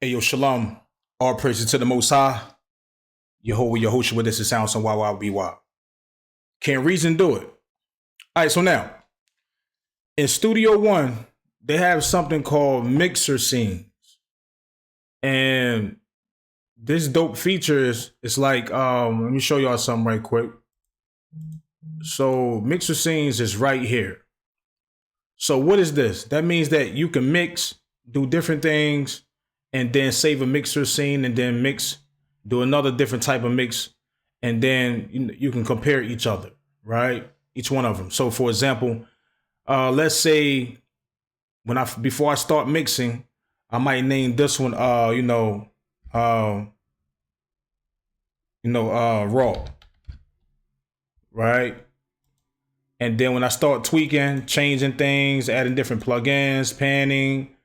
Hey, yo, shalom. All praises to the Most High. Yehoshua, this is Sound Some YYBY. Can reason do it? All right, so now, in Studio One, they have something called mixer scenes. And this dope feature is, it's like, let me show y'all something right quick. So mixer scenes is right here. So what is this? That means that you can mix, do different things, and then save a mixer scene and then mix, do another different type of mix, and then you can compare each other, right? Each one of them. So for example, let's say before I start mixing, I might name this one raw, right? And then when I start tweaking, changing things, adding different plugins, panning,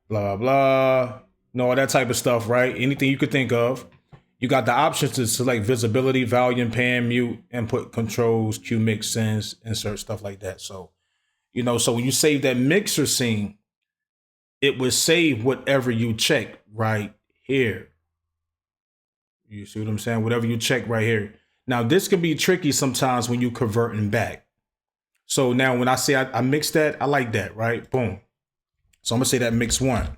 blah, blah, all that type of stuff, right? Anything you could think of. You got the options to select visibility, volume, pan, mute, input controls, cue, mix, sense, insert, stuff like that. So, so when you save that mixer scene, it would save whatever you check right here. You see what I'm saying? Whatever you check right here. Now, this can be tricky sometimes when you converting back. So now when I say I mix that, I like that, right? Boom. So I'm going to say that mix one.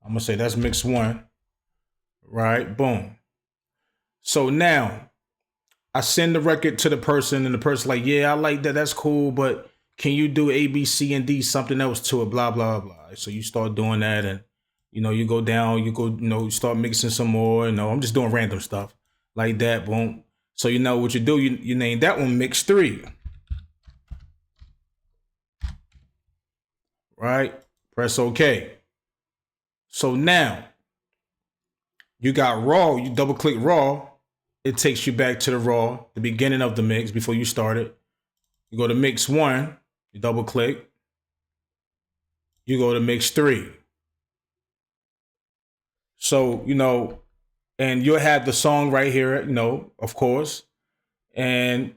I'm going to say that's mix one, right? Boom. So now I send the record to the person and the person like, yeah, I like that. That's cool. But can you do A, B, C, and D, something else to it? Blah, blah, blah. So you start doing that and, you go down, you start mixing some more. I'm just doing random stuff like that. Boom. So what you do, you name that one mix 3. Right? Press OK. So now you got raw, you double click raw. It takes you back to the raw, the beginning of the mix before you start it. You go to mix 1, you double click. You go to mix 3. So, and you'll have the song right here, of course. And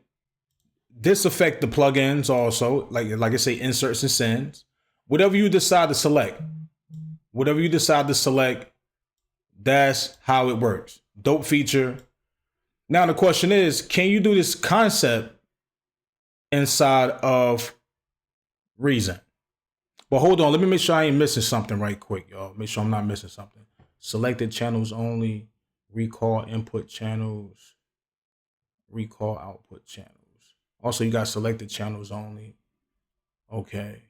this affect the plugins also, like I say, inserts and sends. Whatever you decide to select, that's how it works. Dope feature. Now the question is, can you do this concept inside of Reason? But hold on, let me make sure I ain't missing something right quick, y'all. Make sure I'm not missing something. Selected channels only, recall input channels, recall output channels. Also, you got selected channels only. Okay.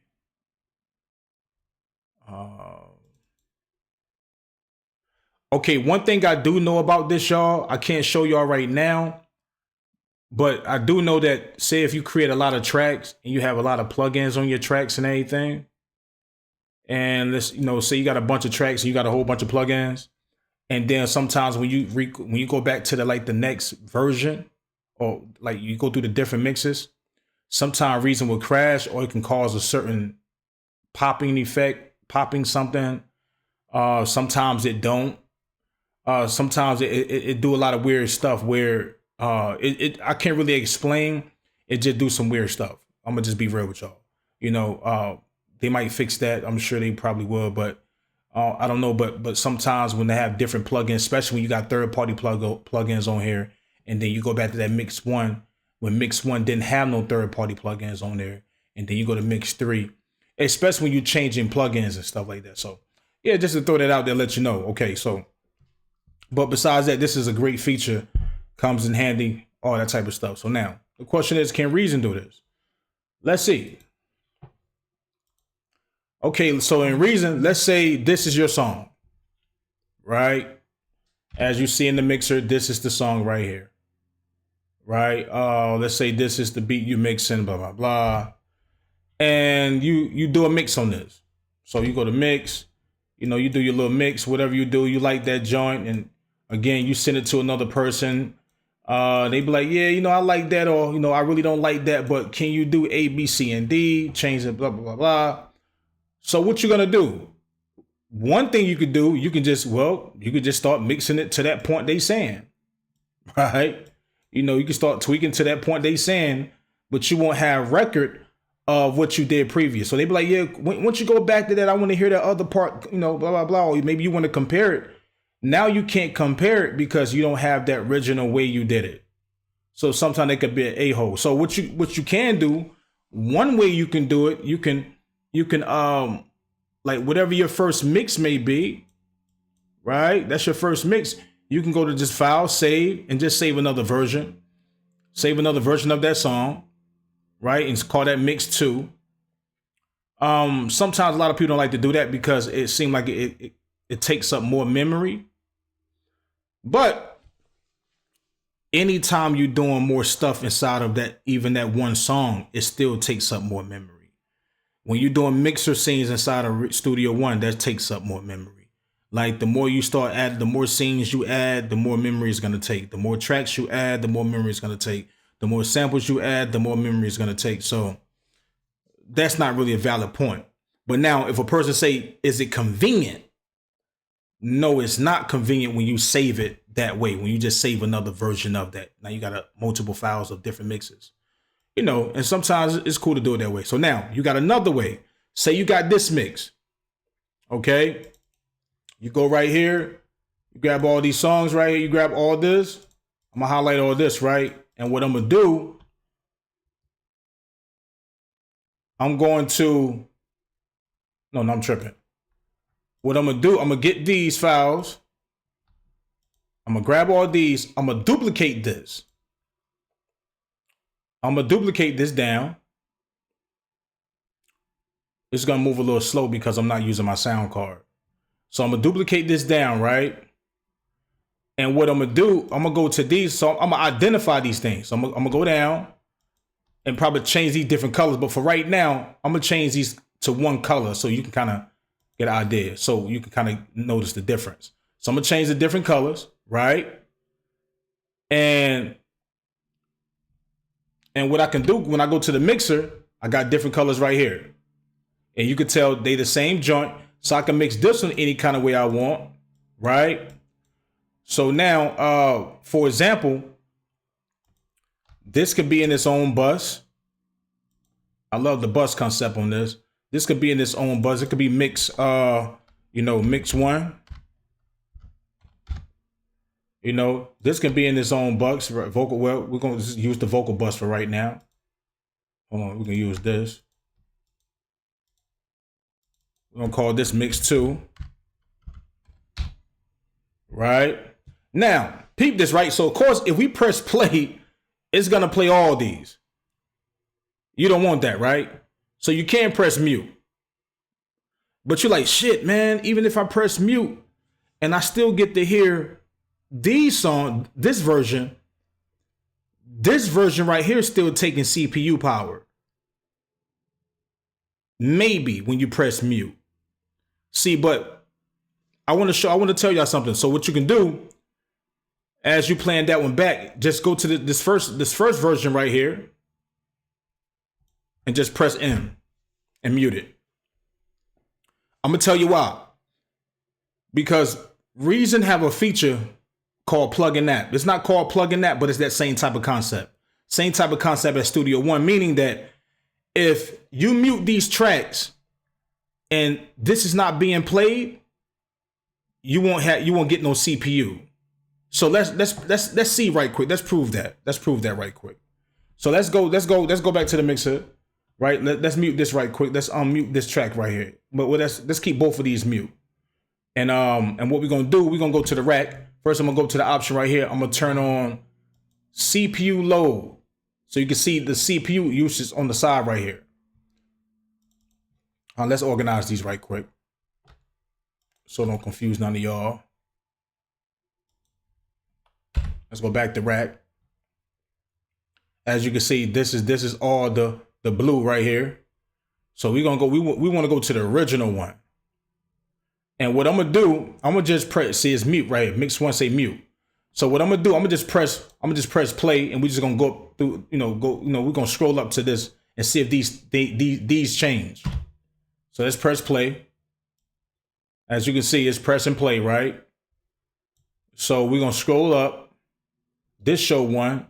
Okay, one thing I do know about this, y'all, I can't show y'all right now, but I do know that, say if you create a lot of tracks and you have a lot of plugins on your tracks and everything, and let's, say you got a bunch of tracks and you got a whole bunch of plugins, and then sometimes when you go back to the next version, or like you go through the different mixes, sometimes Reason will crash, or it can cause a certain popping effect, popping something. Sometimes it don't. Sometimes it do a lot of weird stuff where I can't really explain. It just do some weird stuff. I'm gonna just be real with y'all. They might fix that. I'm sure they probably will, but I don't know. But sometimes when they have different plugins, especially when you got third-party plugins on here, and then you go back to that mix 1, when mix 1 didn't have no third-party plugins on there, and then you go to mix 3, especially when you're changing plugins and stuff like that. So yeah, just to throw that out there, let you know. Okay, so. But besides that, this is a great feature, comes in handy, all that type of stuff. So now the question is, can Reason do this? Let's see. Okay, so in Reason, let's say this is your song, right? As you see in the mixer, this is the song right here, right? Let's say this is the beat you mixing, blah, blah, blah. And you do a mix on this. So you go to mix, you do your little mix, whatever you do, you like that joint, and again, you send it to another person. They be like, yeah, I like that, or, I really don't like that, but can you do A, B, C, and D? Change it, blah, blah, blah, blah. So what you gonna do? One thing you could do, you could just start mixing it to that point they saying, right? You can start tweaking to that point they saying, but you won't have record of what you did previous. So they be like, yeah, once you go back to that, I want to hear that other part, blah, blah, blah. Or maybe you want to compare it. Now you can't compare it because you don't have that original way you did it. So sometimes it could be an a-hole. So what you can do, one way you can do it, you can like whatever your first mix may be, right? That's your first mix. You can go to just file, save, and just save another version. Save another version of that song, right? And call that mix 2. Sometimes a lot of people don't like to do that because it seems like it takes up more memory. But anytime you're doing more stuff inside of that, even that one song, it still takes up more memory. When you're doing mixer scenes inside of Studio One, that takes up more memory. Like the more you start adding, the more scenes you add, the more memory it's going to take. The more tracks you add, the more memory it's going to take. The more samples you add, the more memory it's going to take. So that's not really a valid point. But now if a person say, is it convenient? No, it's not convenient when you save it that way. When you just save another version of that. Now you got multiple files of different mixes. And sometimes it's cool to do it that way. So now you got another way. Say you got this mix. Okay. You go right here. You grab all these songs right here. You grab all this. I'm going to highlight all this, right? And what I'm going to do, I'm tripping. What I'm going to do, I'm going to get these files. I'm going to grab all these. I'm going to duplicate this. I'm going to duplicate this down. It's going to move a little slow because I'm not using my sound card. So I'm going to duplicate this down, right? And what I'm going to do, I'm going to go to these. So I'm going to identify these things. So I'm going to go down and probably change these different colors. But for right now, I'm going to change these to one color so you can kind of get an idea. So you can kind of notice the difference. So I'm going to change the different colors, right? And what I can do when I go to the mixer, I got different colors right here. And you can tell they the same joint. So I can mix this one any kind of way I want, right? So now, for example, this could be in its own bus. I love the bus concept on this. This could be in its own bus. It could be mix, mix 1. This can be in its own bus. Vocal. Well, we're going to just use the vocal bus for right now. Hold on, we can use this. We're going to call this mix 2. Right? Now, peep this, right? So, of course, if we press play, it's going to play all these. You don't want that, right? So you can't press mute. But you're like, shit, man, even if I press mute and I still get to hear these songs, this version right here is still taking CPU power. Maybe when you press mute. See, but I want to tell y'all something. So what you can do as you playing that one back, just go to this first version right here and just press M and mute it. I'm going to tell you why. Because Reason have a feature called plug-in app. It's not called plug-in app, but it's that same type of concept. Same type of concept as Studio One, meaning that if you mute these tracks and this is not being played, you won't get no CPU. So let's see right quick. Let's prove that. Let's prove that right quick. So let's go back to the mixer. Right? Let's mute this right quick. Let's unmute this track right here. But let's keep both of these mute. And what we're gonna do, we're gonna go to the rack. First, I'm gonna go to the option right here. I'm gonna turn on CPU load. So you can see the CPU usage on the side right here. Let's organize these right quick, so don't confuse none of y'all. Let's go back to rack. As you can see, this is all the blue right here. So we're gonna go. We want to go to the original one. And what I'm gonna do, I'm gonna just press. See, it's mute right here. Mix 1 say mute. So what I'm gonna do, I'm gonna just press play, and we're just gonna go through. We're gonna scroll up to this and see if these change. So let's press play. As you can see, it's press and play, right? So we're gonna scroll up. This show 1,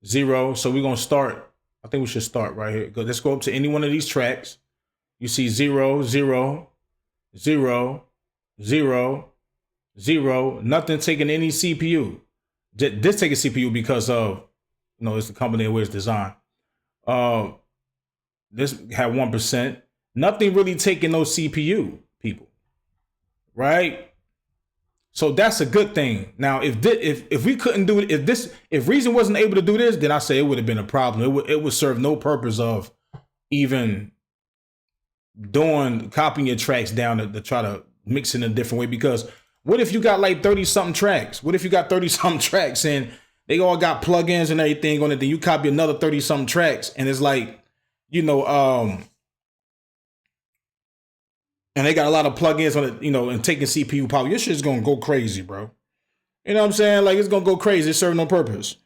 0. So we're gonna start I think we should start right here. Let's go up to any one of these tracks. You see 0, 0, 0, 0, 0. Nothing taking any CPU. This taking CPU because of, it's the company where it's designed. This had 1%. Nothing really taking no CPU, people. Right? So that's a good thing. Now, if we couldn't do it, if Reason wasn't able to do this, then I say it would have been a problem. It would serve no purpose of even copying your tracks down to try to mix it in a different way. Because what if you got like 30 something tracks? What if you got 30 something tracks and they all got plugins and everything on it? Then you copy another 30 something tracks and it's like, and they got a lot of plugins on it, and taking CPU power. Your shit's gonna go crazy, bro. You know what I'm saying? Like, it's gonna go crazy. It's serving no purpose.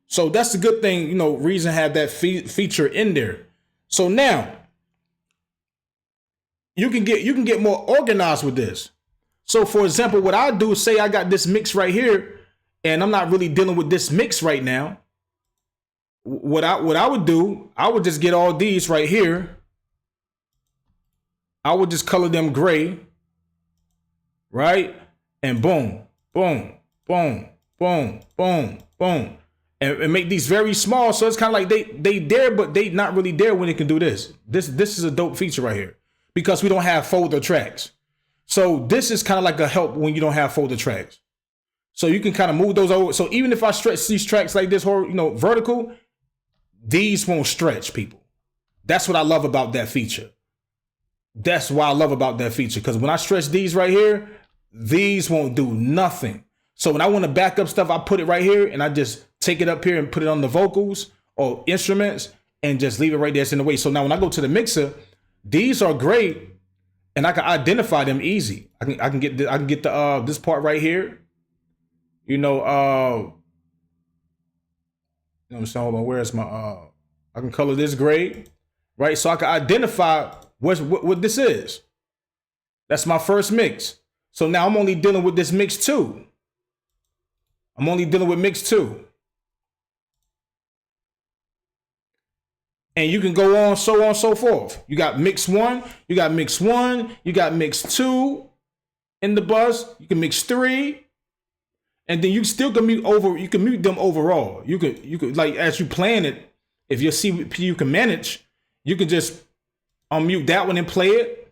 So that's the good thing, Reason had that feature in there. So now you can get more organized with this. So for example, what I do, say I got this mix right here, and I'm not really dealing with this mix right now. What I would do, I would just get all these right here. I would just color them gray, right? And boom, boom, boom, boom, boom, boom. And make these very small. So it's kind of like they there, but they not really there when it can do this. This is a dope feature right here because we don't have folder tracks. So this is kind of like a help when you don't have folder tracks. So you can kind of move those over. So even if I stretch these tracks like this, vertical, these won't stretch, people. That's what I love about that feature. That's why I love about that feature. Because when I stretch these right here, these won't do nothing. So when I want to back up stuff, I put it right here and I just take it up here and put it on the vocals or instruments and just leave it right there. It's in the way. So now when I go to the mixer, these are great and I can identify them easy. I can get the this part right here. Hold on, where's my I can color this gray, right? So I can identify what this is. That's my first mix. So now I'm only dealing with this mix 2. I'm only dealing with mix 2. And you can go on, so forth. You got mix 1, you got mix 1, you got mix 2 in the bus, you can mix 3. And then you still can you can mute them overall. You could like as you plan it, if your CPU can manage, you can just unmute that one and play it.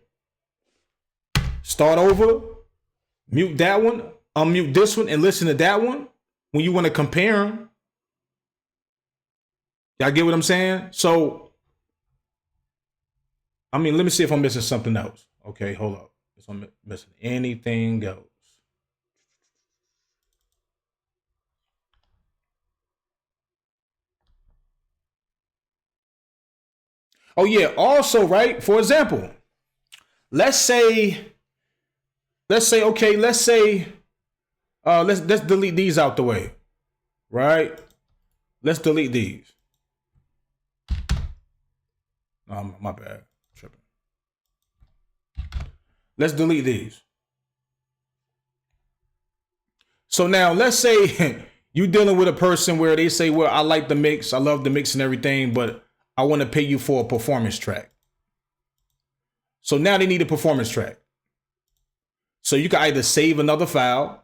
Start over, mute that one, unmute this one and listen to that one when you want to compare them. Y'all get what I'm saying? So, let me see if I'm missing something else. Okay, hold up. If I'm missing anything else. Oh yeah, also, right? For example, let's say let's delete these out the way. Right? Let's delete these. My bad. Tripping. Let's delete these. So now let's say you dealing with a person where they say, well, I like the mix, I love the mix and everything, but I want to pay you for a performance track. So now they need a performance track. So you can either save another file.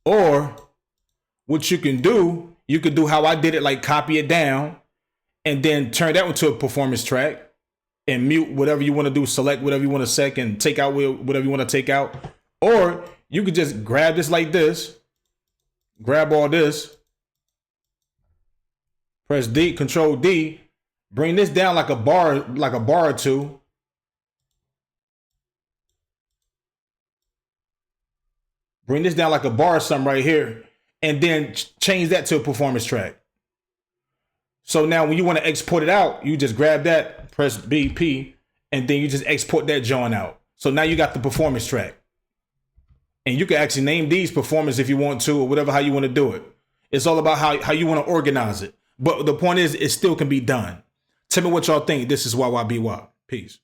Or what you can do, how I did it, like copy it down and then turn that into a performance track and mute whatever you want to do, select whatever you want to select and take out whatever you want to take out. Or you could just grab this like this. Grab all this, press D, Control D, bring this down like a bar or two. Bring this down like a bar or something right here, and then change that to a performance track. So now when you want to export it out, you just grab that, press BP, and then you just export that joint out. So now you got the performance track. And you can actually name these performance if you want to, or whatever, how you want to do it. It's all about how you want to organize it. But the point is, it still can be done. Tell me what y'all think. This is YYBY. Peace.